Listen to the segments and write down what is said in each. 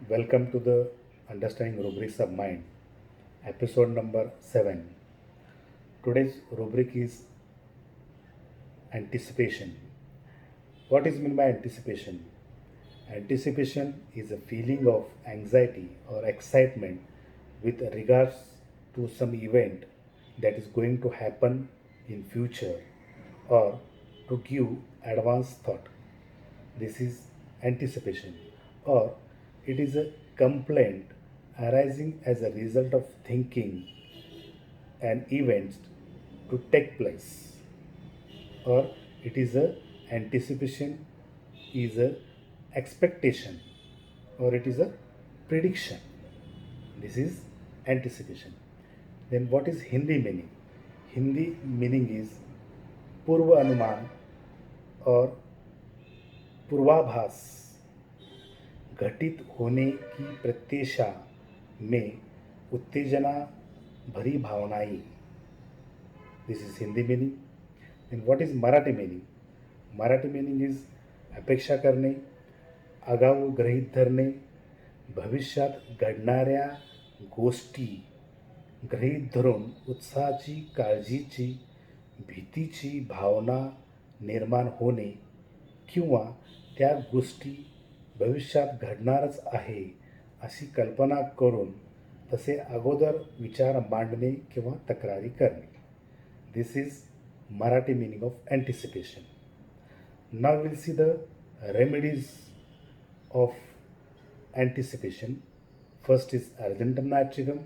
Welcome to the Understanding Rubrics of Mind, episode number 7. Today's rubric is anticipation. What is meant by anticipation? Anticipation is a feeling of anxiety or excitement with regards to some event that is going to happen in future or to give advance thought. This is anticipation, or it is a complaint arising as a result of thinking an event to take place, or it is a anticipation is a expectation, or it is a prediction. This is anticipation. Then what is Hindi meaning? Hindi meaning is पूर्व अनुमान और पूर्वाभास, घटित होने की प्रत्याशा में उत्तेजना भरी भावनाएं. This is Hindi meaning. And what is Marathi meaning? Marathi meaning is अपेक्षा करणे, आगाऊ गृहीत धरणे, भविष्यात घडणाऱ्या गोष्टी गृहीत धरून उत्साहाची, काळजीची, भीतीची भावना निर्माण होणे किंवा त्या गोष्टी भविष्यात घडणारच आहे अशी कल्पना करून तसे अगोदर विचार मांडणे किंवा तक्रारी करणे. This is Marathi meaning of anticipation. Now will see the remedies of anticipation. First is argentum nitricum,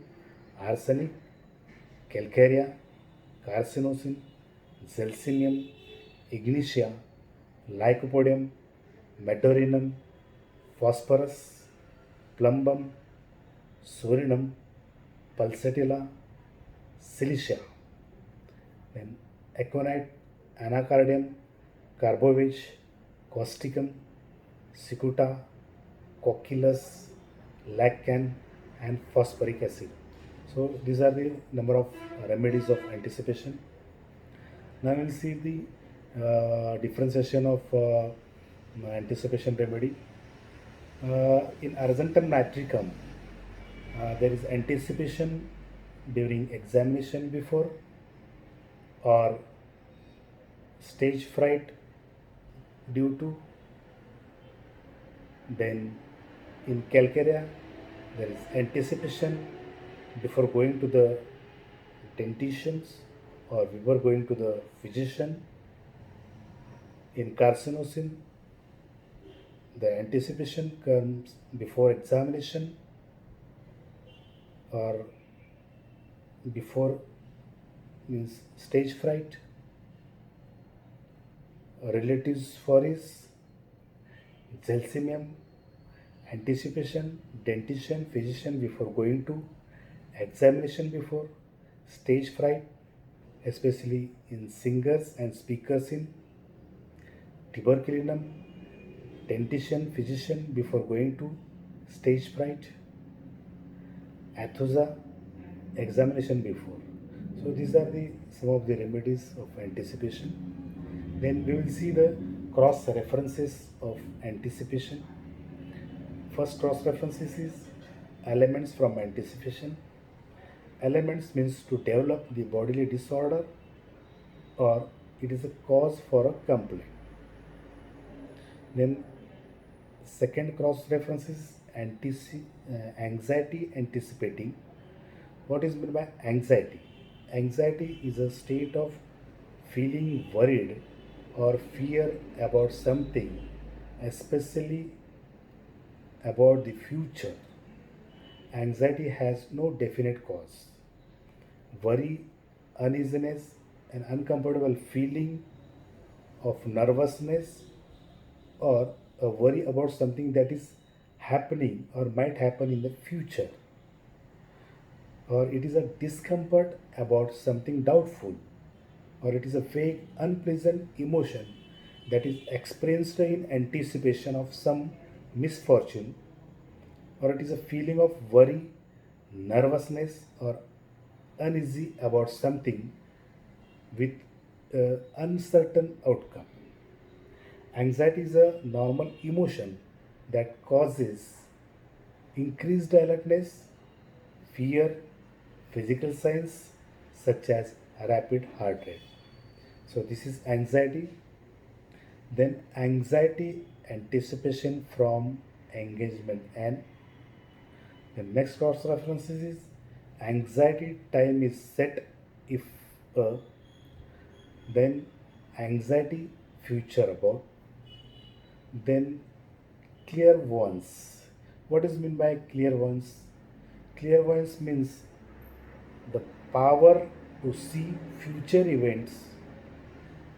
arsenic, calcarea, carcinosin, zelsinium, ignitia, lycopodium, medorinum, phosphorus, plumbum, sorinum, pulsatilla, silicia. Then aconite, anacardium, carbovage, causticum, cicuta, cocculus, lacan, and phosphoric acid. So these are the number of remedies of anticipation. Now we will see the differentiation of anticipation remedy. In argentum nitricum, there is anticipation during examination before, or stage fright due to. Then in calcarea, there is anticipation before going to the dentitians or before going to the physician. In carcinosin, the anticipation comes before examination or before means stage fright. Relatives for is Zelsimium, anticipation, dentition, physician before going to, examination before, stage fright, especially in singers and speakers in, tuberculinum, dentition, physician before going to, stage fright, athusa, examination before. So these are the some of the remedies of anticipation. Then we will see the cross references of anticipation. First cross references is elements from anticipation. Elements means to develop the bodily disorder or it is a cause for a complaint. Then second cross reference is anxiety anticipating. What is meant by anxiety? Anxiety is a state of feeling worried or fear about something, especially about the future. Anxiety has no definite cause. Worry, uneasiness, an uncomfortable feeling of nervousness, or a worry about something that is happening or might happen in the future, or it is a discomfort about something doubtful, or it is a vague, unpleasant emotion that is experienced in anticipation of some misfortune, or it is a feeling of worry, nervousness, or uneasy about something with uncertain outcome. Anxiety is a normal emotion that causes increased alertness, fear, physical signs such as rapid heart rate. So this is anxiety. Then anxiety anticipation from engagement, and the next cross references is anxiety time is set if a, then anxiety future about, then clairvoyance. What is meant by clairvoyance? Clairvoyance means the power to see future events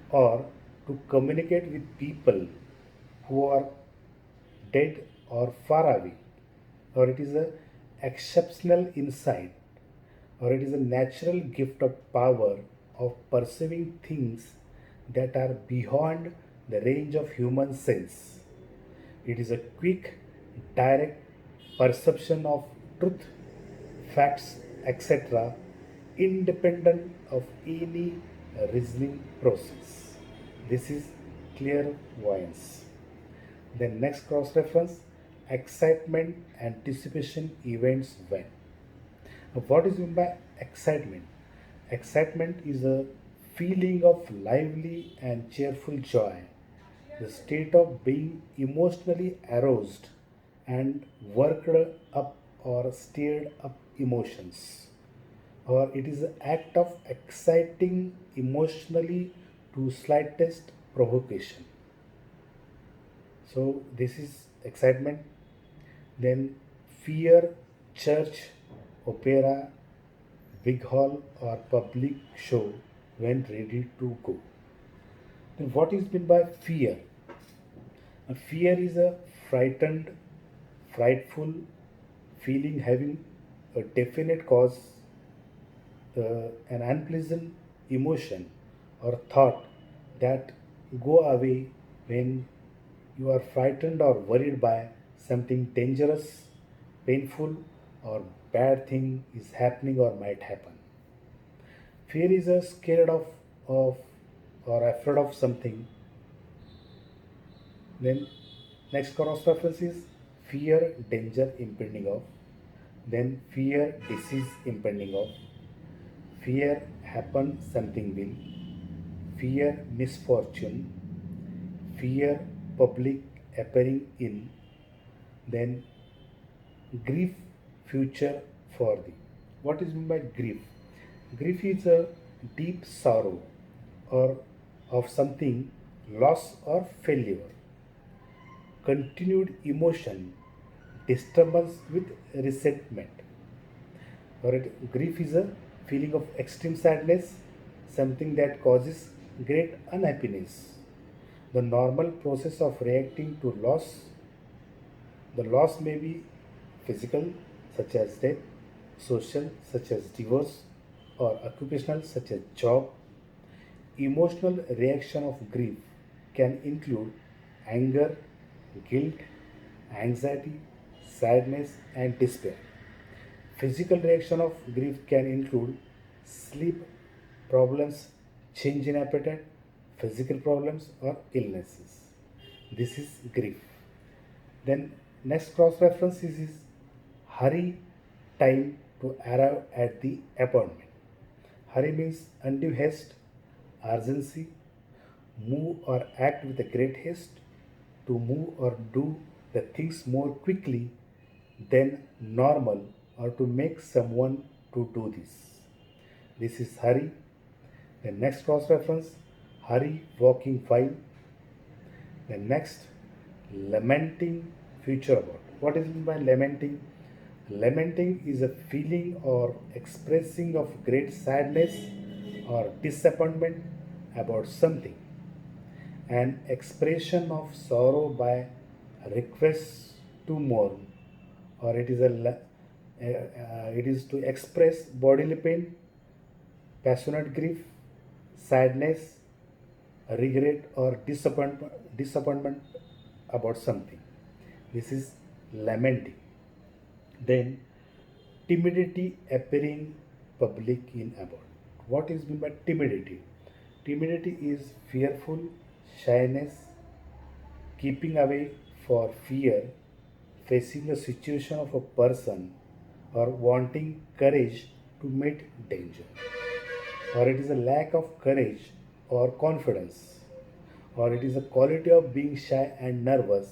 or to communicate with people who are dead or far away, or it is a exceptional insight, or it is a natural gift of power of perceiving things that are beyond the range of human sense. It is a quick, direct perception of truth, facts, etc., independent of any reasoning process. This is clairvoyance. Then next cross reference, excitement, anticipation, events when. Now, what is meant by excitement? Excitement is a feeling of lively and cheerful joy, the state of being emotionally aroused and worked up or stirred up emotions, or it is an act of exciting emotionally to slightest provocation. So this is excitement. Then fear, church, opera, big hall or public show when ready to go. Then what is meant by fear? Fear is a frightened, frightful feeling having a definite cause, an unpleasant emotion or thought that go away when you are frightened or worried by something dangerous, painful, or bad thing is happening or might happen. Fear is a scared of or afraid of something. Then next cross reference is fear, danger impending of. Then fear, disease impending of. Fear, happen something will. Fear, misfortune. Fear, public appearing in. Then grief, future for thee. What is meant by grief? Grief is a deep sorrow or of something, loss or failure, continued emotion, disturbance with resentment. Or grief is a feeling of extreme sadness, something that causes great unhappiness. The normal process of reacting to loss. The loss may be physical, such as death, social, such as divorce, or occupational, such as job. Emotional reaction of grief can include anger, guilt, anxiety, sadness, and despair. Physical reaction of grief can include sleep problems, change in appetite, physical problems, or illnesses. This is grief. Then next cross reference is hurry, time to arrive at the appointment. Hurry means undue haste, urgency, move or act with a great haste, to move or do the things more quickly than normal, or to make someone to do this. This is hurry. The next cross reference, hurry walking while. The next, lamenting future about. What is meant by lamenting? Lamenting is a feeling or expressing of great sadness or disappointment about something. An expression of sorrow by request to mourn, or it is to express bodily pain, passionate grief, sadness, regret, or disappointment about something. This is lamenting. Then timidity appearing public in about. What is meant by timidity? Timidity is fearful, shyness, keeping away for fear, facing a situation of a person or wanting courage to meet danger, or it is a lack of courage or confidence, or it is a quality of being shy and nervous,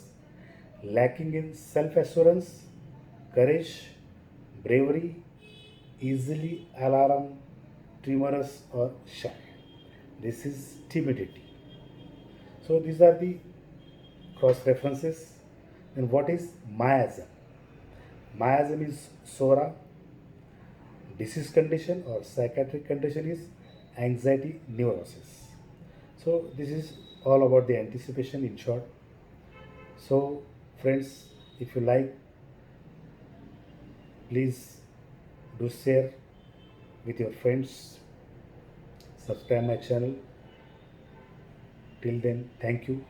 lacking in self assurance, courage, bravery, easily alarmed, tremorous, or shy. This is timidity. So these are the cross references. And what is miasm? Miasm is SORA. Disease condition or psychiatric condition is anxiety neurosis. So this is all about the anticipation in short. So friends, if you like, please do share with your friends. Subscribe my channel. Till then, thank you.